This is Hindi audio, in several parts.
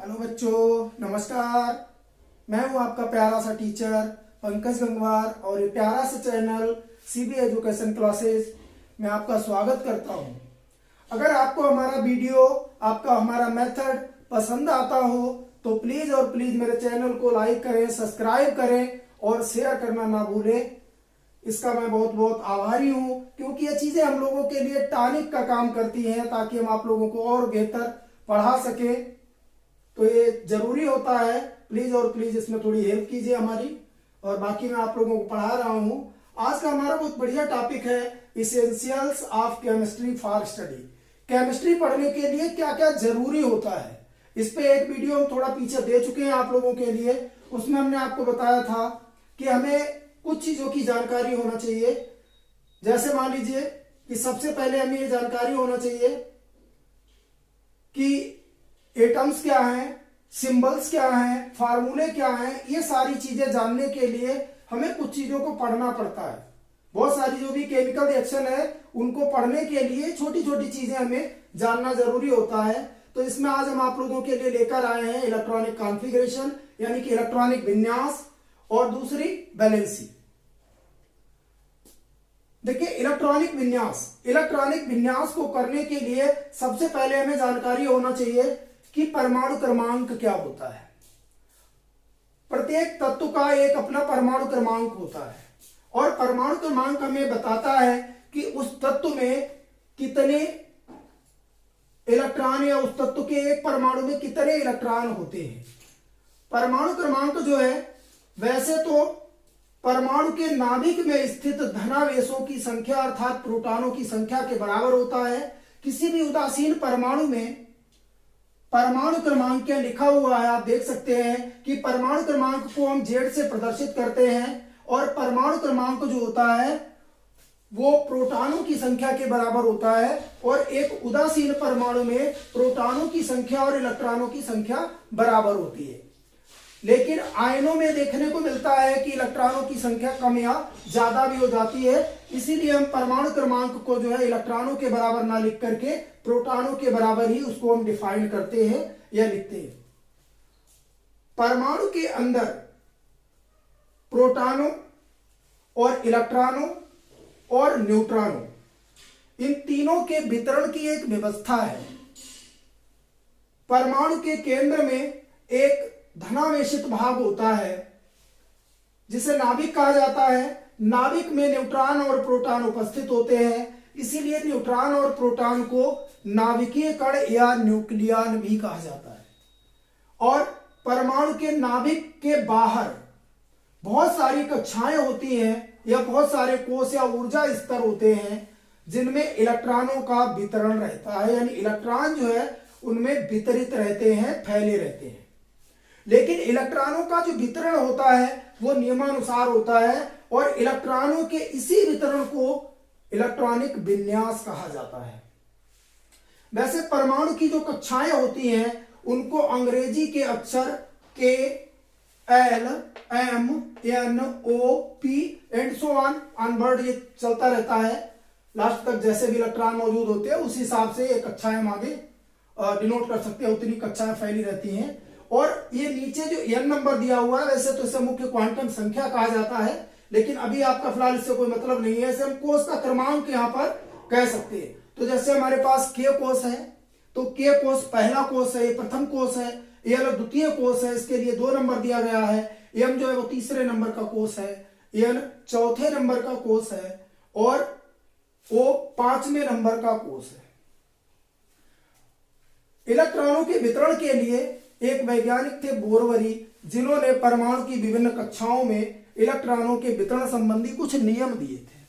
हेलो बच्चों, नमस्कार। मैं हूं आपका प्यारा सा टीचर पंकज गंगवार और ये प्यारा सा चैनल सीबी एजुकेशन क्लासेस में आपका स्वागत करता हूं। अगर आपको हमारा वीडियो, आपका हमारा मेथड पसंद आता हो तो प्लीज और प्लीज मेरे चैनल को लाइक करें, सब्सक्राइब करें और शेयर करना ना भूलें। इसका मैं बहुत बहुत आभारी हूं, क्योंकि ये चीजें हम लोगों के लिए टॉनिक का काम करती हैं ताकि हम आप लोगों को और बेहतर पढ़ा सके। तो ये जरूरी होता है, प्लीज और प्लीज इसमें थोड़ी हेल्प कीजिए हमारी। और बाकी मैं आप लोगों को पढ़ा रहा हूं। आज का हमारा बहुत बढ़िया टॉपिक है essentials of chemistry for study. Chemistry पढ़ने के लिए क्या क्या जरूरी होता है, इस पे एक वीडियो हम थोड़ा पीछे दे चुके हैं आप लोगों के लिए। उसमें हमने आपको बताया था कि हमें कुछ चीजों की जानकारी होना चाहिए। जैसे मान लीजिए कि सबसे पहले हमें ये जानकारी होना चाहिए कि एटम्स क्या हैं, सिंबल्स क्या हैं, फार्मूले क्या हैं। ये सारी चीजें जानने के लिए हमें कुछ चीजों को पढ़ना पड़ता है। बहुत सारी जो भी केमिकल रिएक्शन है उनको पढ़ने के लिए छोटी छोटी चीजें हमें जानना जरूरी होता है। तो इसमें आज हम आप लोगों के लिए लेकर आए हैं इलेक्ट्रॉनिक कॉन्फ़िगरेशन, यानी कि इलेक्ट्रॉनिक विन्यास, और दूसरी वैलेंसी। देखिए, इलेक्ट्रॉनिक विन्यास को करने के लिए सबसे पहले हमें जानकारी होना चाहिए कि परमाणु क्रमांक क्या होता है। प्रत्येक तत्व का एक अपना परमाणु क्रमांक होता है और परमाणु क्रमांक हमें बताता है कि उस तत्व में कितने इलेक्ट्रॉन, या उस तत्व के एक परमाणु में कितने इलेक्ट्रॉन होते हैं। परमाणु क्रमांक जो है, वैसे तो परमाणु के नाभिक में स्थित धनावेशों की संख्या अर्थात प्रोटॉनों की संख्या के बराबर होता है। किसी भी उदासीन परमाणु में परमाणु क्रमांक क्या लिखा हुआ है, आप देख सकते हैं कि परमाणु क्रमांक को हम जेड से प्रदर्शित करते हैं और परमाणु क्रमांक जो होता है वो प्रोटॉनों की संख्या के बराबर होता है। और एक उदासीन परमाणु में प्रोटॉनों की संख्या और इलेक्ट्रॉनों की संख्या बराबर होती है। लेकिन आयनों में देखने को मिलता है कि इलेक्ट्रॉनों की संख्या कम या ज्यादा भी हो जाती है। इसीलिए हम परमाणु क्रमांक को जो है इलेक्ट्रॉनों के बराबर ना लिख करके प्रोटॉनों के बराबर ही उसको हम डिफाइन करते हैं या लिखते हैं। परमाणु के अंदर प्रोटॉनों और इलेक्ट्रॉनों और न्यूट्रॉनों, इन तीनों के वितरण की एक व्यवस्था है। परमाणु के केंद्र में एक धनावेशित भाग होता है जिसे नाभिक कहा जाता है। नाभिक में न्यूट्रॉन और प्रोटॉन उपस्थित होते हैं, इसीलिए न्यूट्रॉन और प्रोटॉन को नाभिकीय कण या न्यूक्लियन भी कहा जाता है। और परमाणु के नाभिक के बाहर बहुत सारी कक्षाएं होती हैं या बहुत सारे कोश या ऊर्जा स्तर होते हैं जिनमें इलेक्ट्रॉनों का वितरण रहता है, यानी इलेक्ट्रॉन जो है उनमें वितरित रहते हैं, फैले रहते हैं। लेकिन इलेक्ट्रॉनों का जो वितरण होता है वो नियमानुसार होता है और इलेक्ट्रॉनों के इसी वितरण को इलेक्ट्रॉनिक विन्यास कहा जाता है। वैसे परमाणु की जो कक्षाएं होती हैं उनको अंग्रेजी के अक्षर K, L, M, N, O, P and so on onward ये चलता रहता है। लास्ट तक जैसे भी इलेक्ट्रॉन मौजूद होते हैं उस हिसाब से ये कक्षाएं हम आगे डिनोट कर सकते हैं, उतनी कक्षाएं फैली रहती हैं। और ये नीचे जो n नंबर दिया हुआ है, वैसे तो इसे मुख्य क्वांटम संख्या कहा जाता है, लेकिन अभी आपका फिलहाल इससे कोई मतलब नहीं है। इसे हम कोष का क्रमांक यहाँ पर कह सकते हैं। तो जैसे हमारे पास k कोष है तो k कोष पहला कोष है, ये प्रथम कोष है, l द्वितीय कोष है, इसके लिए 2 नंबर दिया गया है। m जो है वो तीसरे नंबर का कोष है, n चौथे नंबर का कोष है और o 5वें नंबर का कोष है। इलेक्ट्रॉनों के वितरण के लिए एक वैज्ञानिक थे बोरवरी, जिन्होंने परमाणु की विभिन्न कक्षाओं में इलेक्ट्रॉनों के वितरण संबंधी कुछ नियम दिए थे।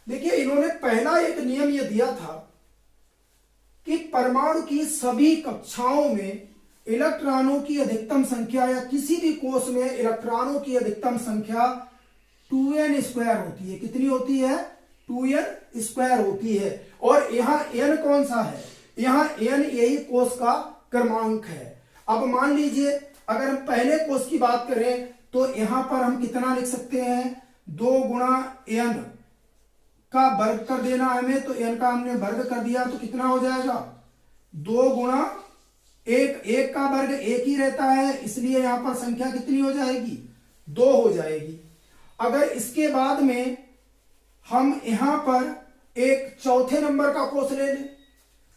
देखिए, इन्होंने पहला एक नियम यह दिया था कि परमाणु की सभी कक्षाओं में इलेक्ट्रॉनों की अधिकतम संख्या, या किसी भी कोष में इलेक्ट्रॉनों की अधिकतम संख्या 2n² होती है। कितनी होती है? 2n² होती है। और यहां n कौन सा है? यहां n यही कोष का क्रमांक है। अब मान लीजिए अगर हम पहले कोष की बात करें तो यहां पर हम कितना लिख सकते हैं? 2 गुणा n का वर्ग कर देना हमें, तो n का हमने वर्ग कर दिया तो कितना हो जाएगा? 2 गुणा एक का वर्ग एक ही रहता है, इसलिए यहां पर संख्या कितनी हो जाएगी, 2 हो जाएगी। अगर इसके बाद में हम यहां पर एक चौथे नंबर का कोष ले लें,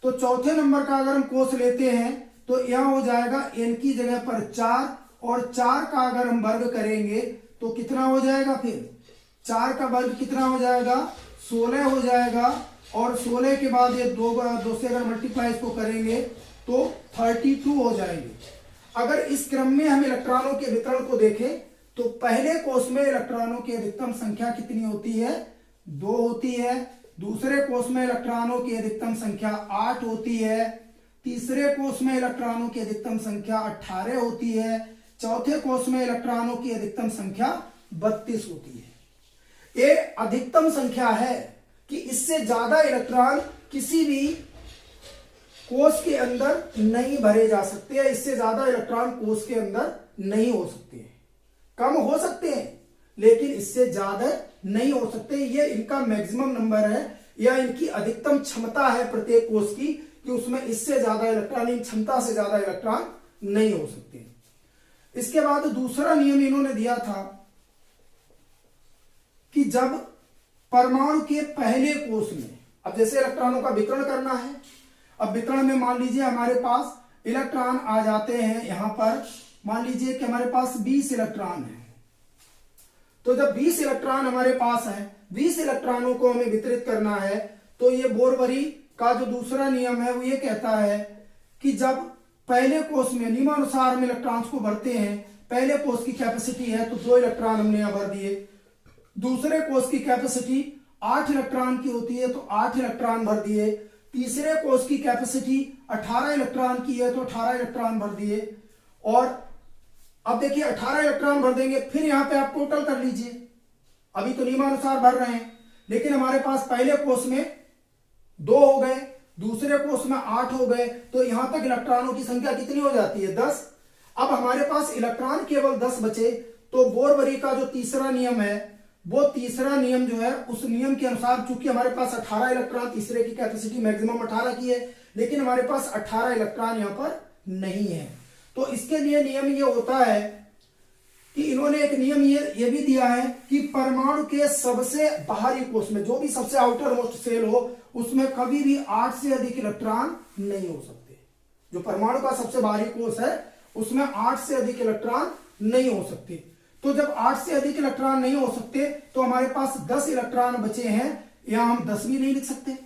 तो चौथे नंबर का अगर हम कोष लेते हैं तो यहां हो जाएगा n की जगह पर 4, और 4 का अगर हम वर्ग करेंगे तो कितना हो जाएगा, फिर 4 का वर्ग कितना हो जाएगा, 16 हो जाएगा। और 16 के बाद ये 2 से अगर मल्टीप्लाई इसको करेंगे तो 32 हो जाएंगे। अगर इस क्रम में हम इलेक्ट्रॉनों के वितरण को देखें तो पहले कोष में इलेक्ट्रॉनों की अधिकतम संख्या कितनी होती है, 2 होती है। दूसरे कोष में इलेक्ट्रॉनों की अधिकतम संख्या 8 होती है। तीसरे कोष में इलेक्ट्रॉनों की अधिकतम संख्या 18 होती है। चौथे कोष में इलेक्ट्रॉनों की अधिकतम संख्या 32 होती है। ये अधिकतम संख्या है कि इससे ज्यादा इलेक्ट्रॉन किसी भी कोष के अंदर नहीं भरे जा सकते हैं, इससे ज्यादा इलेक्ट्रॉन कोष के अंदर नहीं हो सकते हैं। कम हो सकते हैं लेकिन इससे ज्यादा नहीं हो सकते। ये इनका मैक्सिमम नंबर है या इनकी अधिकतम क्षमता है प्रत्येक कोष की कि उसमें इससे ज्यादा इलेक्ट्रॉन, इन क्षमता से ज्यादा इलेक्ट्रॉन नहीं हो सकते। इसके बाद दूसरा नियम इन्होंने दिया था कि जब परमाणु के पहले कोष में, अब जैसे इलेक्ट्रॉनों का वितरण करना है, अब वितरण में मान लीजिए हमारे पास इलेक्ट्रॉन आ जाते हैं, यहां पर मान लीजिए कि हमारे पास 20 इलेक्ट्रॉन है। तो जब 20 इलेक्ट्रॉन हमारे पास है, 20 इलेक्ट्रॉनों को हमें वितरित करना है, तो ये बोरबरी का जो दूसरा नियम है वो ये कहता है कि जब पहले कोष में नियमानुसार हम इलेक्ट्रॉन्स को भरते हैं, पहले कोष की कैपेसिटी है तो 2 इलेक्ट्रॉन हमने यहां भर दिए। दूसरे कोष की कैपेसिटी 8 इलेक्ट्रॉन की होती है तो 8 इलेक्ट्रॉन भर दिए। तीसरे कोष की कैपेसिटी 18 इलेक्ट्रॉन की है तो 18 इलेक्ट्रॉन भर दिए। और अब देखिए 18 इलेक्ट्रॉन भर देंगे, फिर यहां पे आप टोटल कर लीजिए। अभी तो नियमानुसार भर रहे हैं लेकिन हमारे पास पहले कोष में 2 हो गए, दूसरे कोष में 8 हो गए, तो यहां तक इलेक्ट्रॉनों की संख्या कितनी हो जाती है, 10। अब हमारे पास इलेक्ट्रॉन केवल 10 बचे, तो बोरबरी का जो तीसरा नियम है वो तीसरा नियम जो है उस नियम के अनुसार, चूंकि हमारे पास 18 इलेक्ट्रॉन, तीसरे की कैपेसिटी मैक्सिमम 18 की है लेकिन हमारे पास 18 इलेक्ट्रॉन यहां पर नहीं है, तो इसके लिए नियम ये होता है कि इन्होंने एक नियम ये भी दिया है कि परमाणु के सबसे बाहरी कोष में, जो भी सबसे आउटर मोस्ट सेल हो, उसमें कभी भी 8 से अधिक इलेक्ट्रॉन नहीं हो सकते। जो परमाणु का सबसे बाहरी कोष है उसमें 8 से अधिक इलेक्ट्रॉन नहीं हो सकते। तो जब 8 से अधिक इलेक्ट्रॉन नहीं हो सकते तो हमारे पास 10 इलेक्ट्रॉन बचे हैं, या हम 10 भी नहीं लिख सकते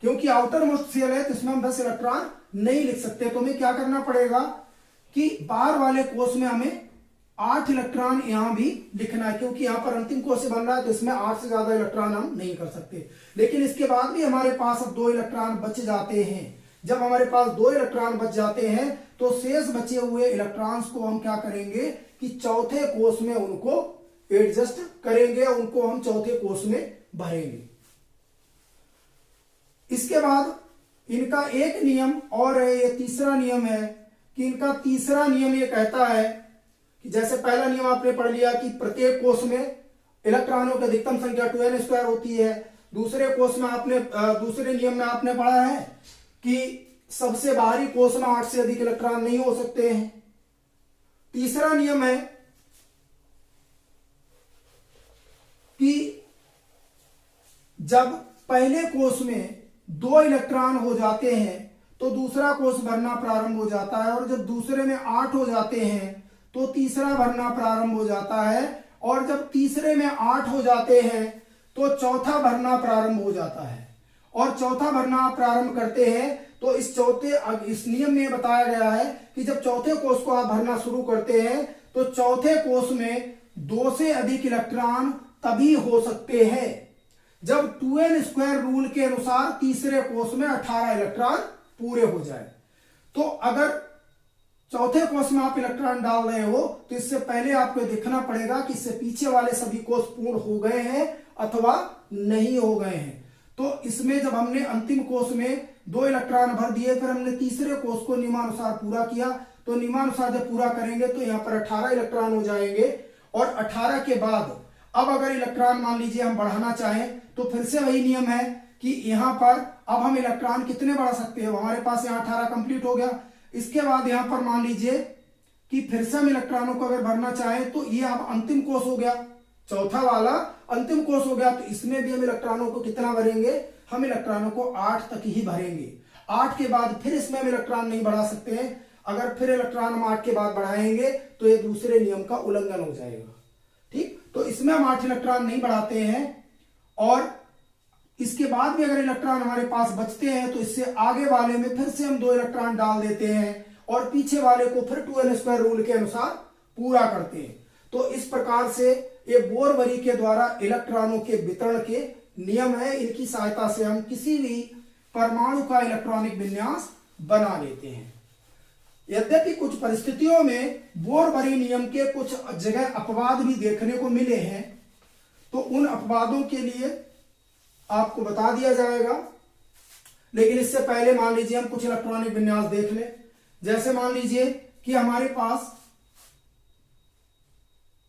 क्योंकि आउटर मोस्ट सेल है तो इसमें हम 10 इलेक्ट्रॉन नहीं लिख सकते। तो हमें क्या करना पड़ेगा कि बाहर वाले कोष में हमें 8 इलेक्ट्रॉन यहां भी लिखना है, क्योंकि यहां पर अंतिम कोष से बन रहा है तो इसमें 8 से ज्यादा इलेक्ट्रॉन हम नहीं कर सकते। लेकिन इसके बाद भी हमारे पास अब 2 इलेक्ट्रॉन बच जाते हैं। जब हमारे पास 2 इलेक्ट्रॉन बच जाते हैं तो शेष बचे हुए इलेक्ट्रॉन्स को हम क्या करेंगे कि चौथे कोष में उनको एडजस्ट करेंगे, उनको हम चौथे कोष में भरेंगे। इसके बाद इनका एक नियम और है, ये तीसरा नियम है कि इनका तीसरा नियम ये कहता है कि जैसे पहला नियम आपने पढ़ लिया कि प्रत्येक कोष में इलेक्ट्रॉनों की अधिकतम संख्या 2n² होती है। दूसरे कोष में आपने दूसरे नियम में आपने पढ़ा है कि सबसे बाहरी कोष में 8 से अधिक इलेक्ट्रॉन नहीं हो सकते हैं। तीसरा नियम है कि जब पहले कोष में 2 इलेक्ट्रॉन हो जाते हैं तो दूसरा कोष भरना प्रारंभ हो जाता है, और जब दूसरे में 8 हो जाते हैं तो तीसरा भरना प्रारंभ हो जाता है, और जब तीसरे में 8 हो जाते हैं तो चौथा भरना प्रारंभ हो जाता है। और चौथा भरना प्रारंभ करते हैं तो इस नियम में बताया गया है कि जब चौथे कोष को आप भरना शुरू करते हैं तो चौथे कोष में 2 से अधिक इलेक्ट्रॉन तभी हो सकते हैं जब 2n² रूल के अनुसार तीसरे कोष में 18 इलेक्ट्रॉन पूरे हो जाए। तो अगर चौथे कोष में आप इलेक्ट्रॉन डाल रहे हो तो इससे पहले आपको देखना पड़ेगा कि इससे पीछे वाले सभी कोष पूर्ण हो गए हैं अथवा नहीं हो गए हैं। तो इसमें जब हमने अंतिम कोष में 2 इलेक्ट्रॉन भर दिए, फिर हमने तीसरे कोष को नियमानुसार पूरा किया, तो नियमानुसार जब पूरा करेंगे तो यहां पर 18 इलेक्ट्रॉन हो जाएंगे। और 18 के बाद अब अगर इलेक्ट्रॉन मान लीजिए हम बढ़ाना चाहें तो फिर से वही नियम है कि यहां पर अब हम इलेक्ट्रॉन कितने बढ़ा सकते हैं। हमारे पास यहां 18 कंप्लीट हो गया, इसके बाद यहां पर मान लीजिए कि फिर से हम इलेक्ट्रॉनों को अगर भरना चाहें तो ये अब अंतिम कोष हो गया, चौथा वाला अंतिम कोष हो गया। तो इसमें भी हम इलेक्ट्रॉनों को कितना भरेंगे, हम इलेक्ट्रॉनों को 8 तक ही भरेंगे। 8 के बाद फिर इसमें हम इलेक्ट्रॉन नहीं बढ़ा सकते हैं। अगर फिर इलेक्ट्रॉन हम 8 के बाद बढ़ाएंगे तो ये दूसरे नियम का उल्लंघन हो जाएगा। ठीक, तो इसमें हम 8 इलेक्ट्रॉन नहीं बढ़ाते हैं और इसके बाद भी अगर इलेक्ट्रॉन हमारे पास बचते हैं तो इससे आगे वाले में फिर से हम 2 इलेक्ट्रॉन डाल देते हैं और पीछे वाले को फिर 2n² रूल के अनुसार पूरा करते हैं। तो इस प्रकार से ये बोर-वरी के द्वारा इलेक्ट्रॉनों के वितरण के नियम है। इनकी सहायता से हम किसी भी परमाणु का इलेक्ट्रॉनिक विन्यास बना लेते हैं। यद्यपि कुछ परिस्थितियों में बोर-वरी नियम के कुछ जगह अपवाद भी देखने को मिले हैं, तो उन अपवादों के लिए आपको बता दिया जाएगा। लेकिन इससे पहले मान लीजिए हम कुछ इलेक्ट्रॉनिक विन्यास देख लें। जैसे मान लीजिए कि हमारे पास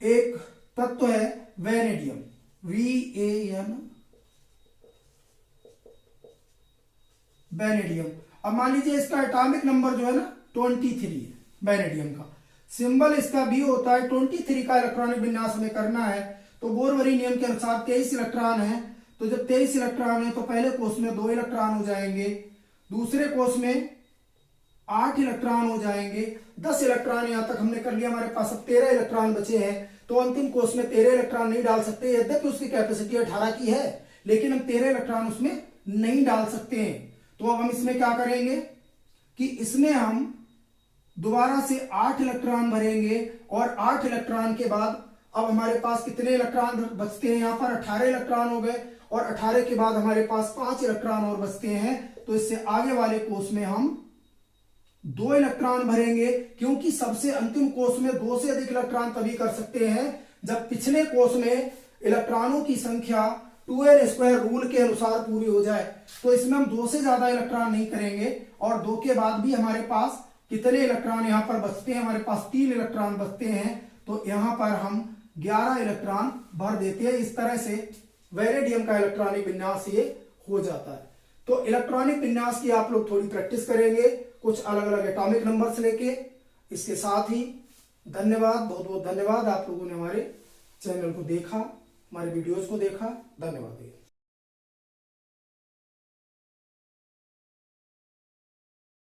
एक तत्व है वेनेडियम, VAN, वेनेडियम। अब मान लीजिए इसका एटॉमिक नंबर जो है ना 23 है, वेनेडियम का सिंबल इसका B होता है। 23 का इलेक्ट्रॉनिक विन्यास हमें करना है। तो बोर-वरी नियम के अनुसार 23 इलेक्ट्रॉन है, तो जब 23 इलेक्ट्रॉन है तो पहले कोष में 2 इलेक्ट्रॉन हो जाएंगे, दूसरे कोष में 8 इलेक्ट्रॉन हो जाएंगे। 10 इलेक्ट्रॉन यहां तक हमने कर लिया, हमारे पास अब 13 इलेक्ट्रॉन बचे हैं। तो अंतिम कोष में 13 इलेक्ट्रॉन नहीं डाल सकते, यद्यपि उसकी कैपेसिटी 18 की है, लेकिन हम 13 इलेक्ट्रॉन उसमें नहीं डाल सकते हैं। तो अब हम इसमें क्या करेंगे कि इसमें हम दोबारा से 8 इलेक्ट्रॉन भरेंगे और 8 इलेक्ट्रॉन के बाद अब हमारे पास कितने इलेक्ट्रॉन बचते हैं, यहां पर 18 इलेक्ट्रॉन हो गए और 18 के बाद हमारे पास 5 इलेक्ट्रॉन और बचते हैं। तो इससे आगे वाले कोष में हम 2 इलेक्ट्रॉन भरेंगे, क्योंकि सबसे अंतिम कोष में 2 से अधिक इलेक्ट्रॉन तभी कर सकते हैं जब पिछले कोष में इलेक्ट्रॉनों की संख्या 2n² रूल के अनुसार पूरी हो जाए। तो इसमें हम 2 से ज्यादा इलेक्ट्रॉन नहीं करेंगे और 2 के बाद भी हमारे पास कितने इलेक्ट्रॉन यहां पर बचते हैं, हमारे पास 3 इलेक्ट्रॉन बचते हैं। तो यहां पर हम 11 इलेक्ट्रॉन भर देते हैं। इस तरह से वेनेडियम का इलेक्ट्रॉनिक विन्यास ये हो जाता है। तो इलेक्ट्रॉनिक विन्यास की आप लोग थोड़ी प्रैक्टिस करेंगे, कुछ अलग अलग एटॉमिक नंबर्स लेके। इसके साथ ही धन्यवाद, बहुत बहुत धन्यवाद। आप लोगों ने हमारे चैनल को देखा, हमारे वीडियोस को देखा। धन्यवाद।